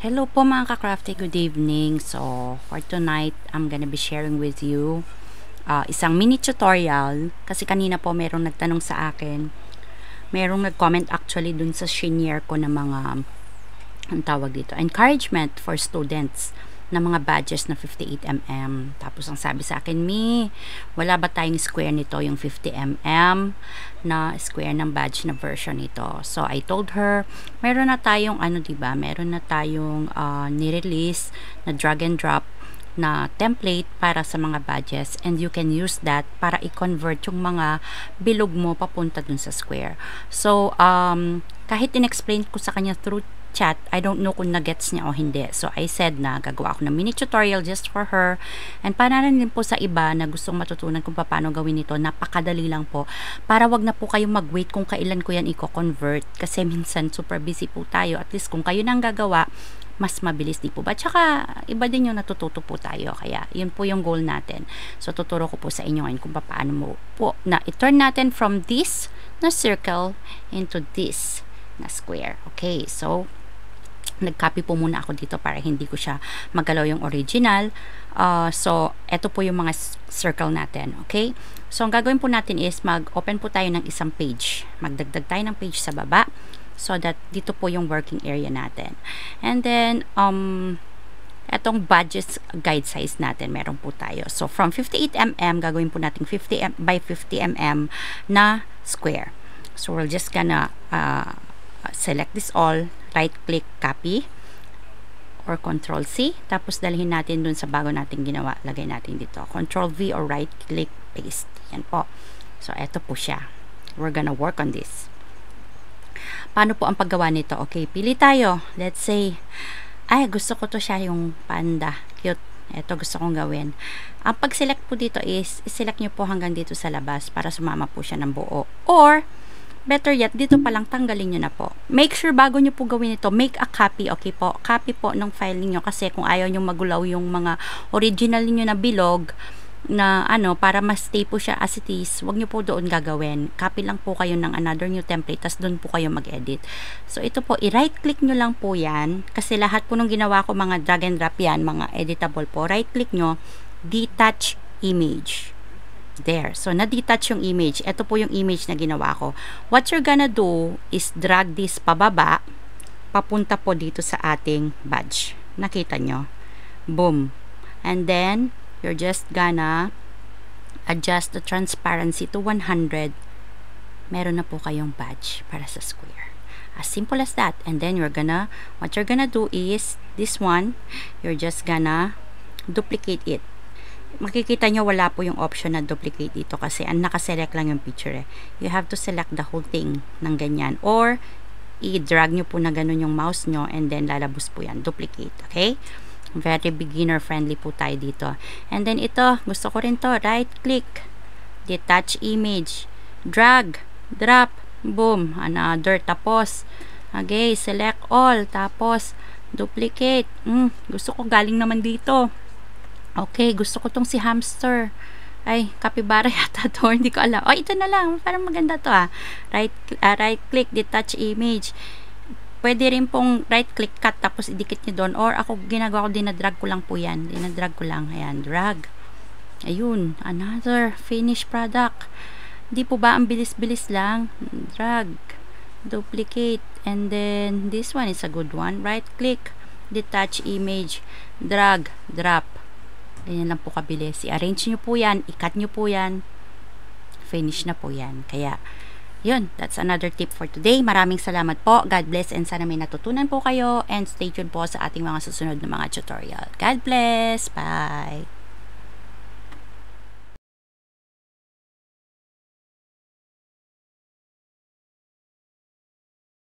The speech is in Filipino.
Hello po mga ka-crafty, good evening. So, for tonight, I'm gonna be sharing with you isang mini tutorial. Kasi kanina po merong nagtanong sa akin. Merong nag-comment actually dun sa senior ko na mga, ang tawag dito, encouragement for students na mga badges na 58mm. Tapos ang sabi sa akin, wala ba tayong square nito, yung 50mm na square ng badge na version nito? So I told her, meron na tayong diba? Meron na tayong ni-release na drag and drop na template para sa mga badges, and you can use that para i-convert yung mga bilog mo papunta dun sa square. So kahit in-explain ko sa kanya through chat, I don't know kung na-gets niya o hindi. So I said na gagawa ako ng mini tutorial just for her, and para rin din po sa iba na gustong matutunan kung paano gawin ito. Napakadali lang po, para wag na po kayong mag-wait kung kailan ko yan i-convert, kasi minsan super busy po tayo. At least kung kayo nang gagawa, mas mabilis, di po ba? Tsaka iba din yung natututo po tayo, kaya yun po yung goal natin. So tuturo ko po sa inyo ngayon kung paano mo po na i-turn natin from this na circle into this na square. Okay, so nag-copy po muna ako dito para hindi ko siya magalaw yung original. So eto po yung mga circle natin. Okay, so ang gagawin po natin is mag-open po tayo ng isang page, magdagdag tayo ng page sa baba, so that dito po yung working area natin. And then etong badges guide size natin, meron po tayo. So from 58mm, gagawin po natin 50 by 50mm na square. So we're just gonna select this all, right click, copy, or control C, tapos dalhin natin dun sa bago natin ginawa, lagay natin dito, control V or right click, paste. Yan po. So eto po siya, we're gonna work on this. Paano po ang paggawa nito? Okay, pili tayo. Let's say, gusto ko to siya, yung panda, cute. Eto gusto kong gawin. Ang pag-select po dito is, select nyo po hanggang dito sa labas para sumama po siya ng buo. Or better yet, dito pa lang tanggalin nyo na po. Make sure bago nyo po gawin ito, make a copy, okay po? Copy po ng file niyo, kasi kung ayaw nyo magulaw yung mga original niyo na bilog, na para ma-stay po siya as it is, wag nyo po doon gagawin. Copy lang po kayo ng another new template, tas doon po kayo mag-edit. So ito po, i-right click nyo lang po yan, kasi lahat po nung ginawa ko mga drag and drop yan, mga editable po. Right click nyo, detach image. There. So, na-detach yung image. Ito po yung image na ginawa ko. What you're gonna do is drag this pababa, papunta po dito sa ating badge. Nakita nyo? Boom. And then, you're just gonna adjust the transparency to 100. Meron na po kayong badge para sa square. As simple as that. And then, what you're gonna do is, this one, you're just gonna duplicate it. Makikita nyo wala po yung option na duplicate dito, kasi ang nakaselect lang yung picture You have to select the whole thing ng ganyan, or i-drag nyo po na ganun yung mouse nyo, and then lalabos po yan, duplicate. Okay, very beginner friendly po tayo dito. And then ito, gusto ko rin to, right click, detach image, drag, drop, boom, another, tapos okay, select all, tapos duplicate. Gusto ko galing naman dito. Okay, gusto ko tong si hamster. Capybara yata to, hindi ko alam. Ito na lang, parang maganda to Right click, detach image. Pwede rin pong right click, cut, tapos idikit nyo doon. Or ako, ginagawa ko, dinadrag ko lang po yan. Dinadrag ko lang. Ayan, drag. Ayun, another finished product. Di po ba ang bilis-bilis lang? Drag, duplicate, and then this one is a good one. Right click, detach image, drag, drop. Ganyan lang po kabilis. I-arrange nyo po yan, i-cut nyo po yan, finish na po yan. Kaya, yun, that's another tip for today. Maraming salamat po. God bless, and sana may natutunan po kayo, and stay tuned po sa ating mga susunod na mga tutorial. God bless. Bye.